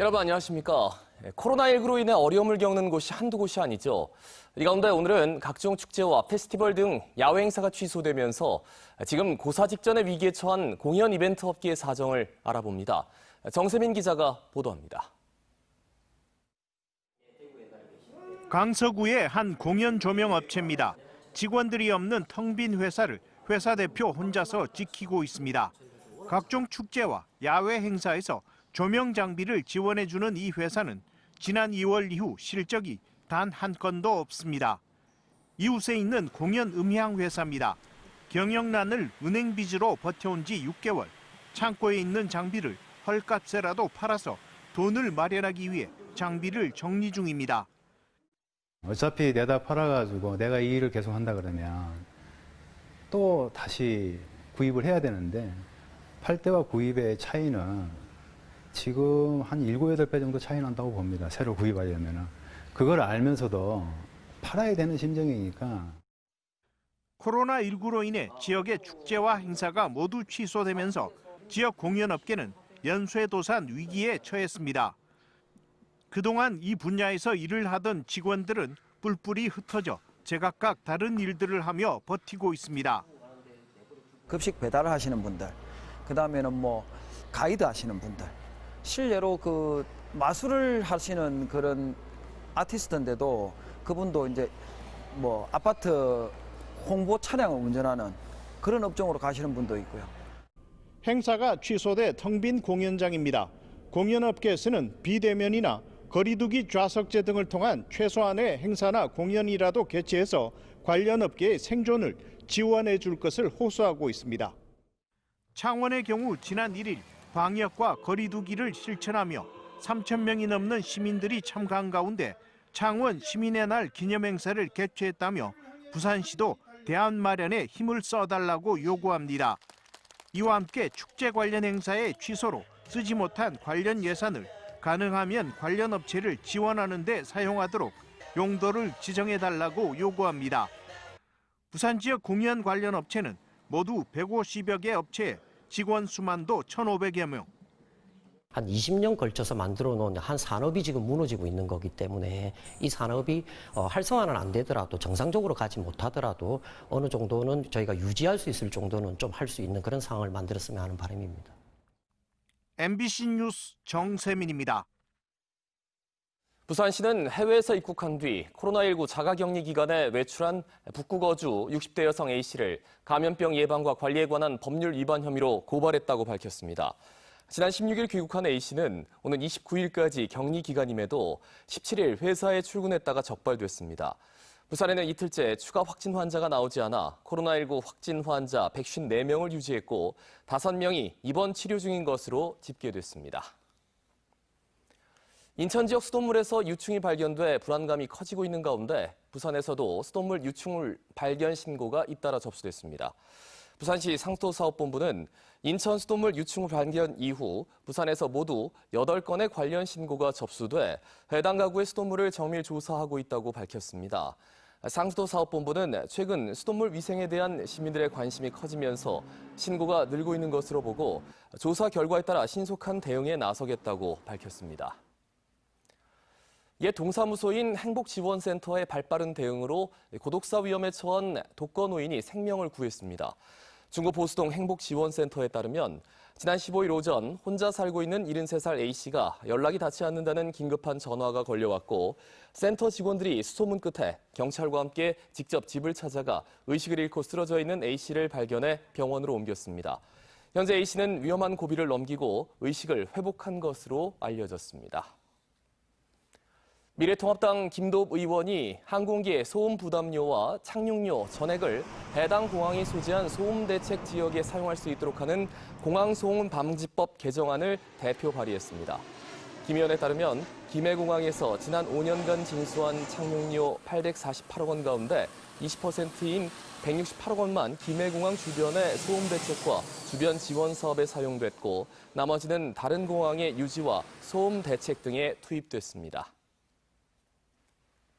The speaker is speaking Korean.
여러분 안녕하십니까. 코로나19로 인해 어려움을 겪는 곳이 한두 곳이 아니죠. 이 가운데 오늘은 각종 축제와 페스티벌 등 야외 행사가 취소되면서 지금 고사 직전의 위기에 처한 공연 이벤트 업계의 사정을 알아봅니다. 정세민 기자가 보도합니다. 강서구의 한 공연 조명 업체입니다. 직원들이 없는 텅 빈 회사를 회사 대표 혼자서 지키고 있습니다. 각종 축제와 야외 행사에서 조명 장비를 지원해주는 이 회사는 지난 2월 이후 실적이 단 한 건도 없습니다. 이웃에 있는 공연 음향 회사입니다. 경영난을 은행 빚으로 버텨온 지 6개월, 창고에 있는 장비를 헐값에라도 팔아서 돈을 마련하기 위해 장비를 정리 중입니다. 어차피 내다 팔아가지고 내가 이 일을 계속 한다 그러면 또 다시 구입을 해야 되는데 팔 때와 구입의 차이는 지금 한 7, 8배 정도 차이 난다고 봅니다. 새로 구입하려면. 그걸 알면서도 팔아야 되는 심정이니까. 코로나19로 인해 지역의 축제와 행사가 모두 취소되면서 지역 공연업계는 연쇄도산 위기에 처했습니다. 그동안 이 분야에서 일을 하던 직원들은 뿔뿔이 흩어져 제각각 다른 일들을 하며 버티고 있습니다. 급식 배달을 하시는 분들, 그다음에는 가이드 하시는 분들, 실례로 그 마술을 하시는 그런 아티스트인데도 그분도 이제 아파트 홍보 차량을 운전하는 그런 업종으로 가시는 분도 있고요. 행사가 취소돼 텅 빈 공연장입니다. 공연업계에서는 비대면이나 거리두기 좌석제 등을 통한 최소한의 행사나 공연이라도 개최해서 관련 업계의 생존을 지원해 줄 것을 호소하고 있습니다. 창원의 경우 지난 1일 방역과 거리두기를 실천하며 3,000명이 넘는 시민들이 참가한 가운데 창원 시민의 날 기념행사를 개최했다며 부산시도 대안 마련에 힘을 써달라고 요구합니다. 이와 함께 축제 관련 행사의 취소로 쓰지 못한 관련 예산을 가능하면 관련 업체를 지원하는 데 사용하도록 용도를 지정해달라고 요구합니다. 부산 지역 공연 관련 업체는 모두 150여 개 업체에 직원 수만도 1,500여 명. 한 20년 걸쳐서 만들어 놓은 한 산업이 지금 무너지고 있는 거기 때문에 이 산업이 활성화는 안 되더라도 정상적으로 가지 못하더라도 어느 정도는 저희가 유지할 수 있을 정도는 좀 할 수 있는 그런 상황을 만들었으면 하는 바람입니다. MBC 뉴스 정세민입니다. 부산시는 해외에서 입국한 뒤 코로나19 자가격리 기간에 외출한 북구 거주 60대 여성 A씨를 감염병 예방과 관리에 관한 법률 위반 혐의로 고발했다고 밝혔습니다. 지난 16일 귀국한 A씨는 오는 29일까지 격리 기간임에도 17일 회사에 출근했다가 적발됐습니다. 부산에는 이틀째 추가 확진 환자가 나오지 않아 코로나19 확진 환자 154명을 유지했고 5명이 입원 치료 중인 것으로 집계됐습니다. 인천 지역 수돗물에서 유충이 발견돼 불안감이 커지고 있는 가운데 부산에서도 수돗물 유충물 발견 신고가 잇따라 접수됐습니다. 부산시 상수도사업본부는 인천 수돗물 유충 발견 이후 부산에서 모두 8건의 관련 신고가 접수돼 해당 가구의 수돗물을 정밀 조사하고 있다고 밝혔습니다. 상수도사업본부는 최근 수돗물 위생에 대한 시민들의 관심이 커지면서 신고가 늘고 있는 것으로 보고 조사 결과에 따라 신속한 대응에 나서겠다고 밝혔습니다. 옛 동사무소인 행복지원센터의 발빠른 대응으로 고독사 위험에 처한 독거노인이 생명을 구했습니다. 중구 보수동 행복지원센터에 따르면 지난 15일 오전 혼자 살고 있는 73살 A씨가 연락이 닿지 않는다는 긴급한 전화가 걸려왔고 센터 직원들이 수소문 끝에 경찰과 함께 직접 집을 찾아가 의식을 잃고 쓰러져 있는 A씨를 발견해 병원으로 옮겼습니다. 현재 A씨는 위험한 고비를 넘기고 의식을 회복한 것으로 알려졌습니다. 미래통합당 김도읍 의원이 항공기의 소음 부담료와 착륙료 전액을 해당 공항이 소지한 소음 대책 지역에 사용할 수 있도록 하는 공항소음 방지법 개정안을 대표 발의했습니다. 김 의원에 따르면 김해공항에서 지난 5년간 징수한 착륙료 848억 원 가운데 20%인 168억 원만 김해공항 주변의 소음 대책과 주변 지원 사업에 사용됐고 나머지는 다른 공항의 유지와 소음 대책 등에 투입됐습니다.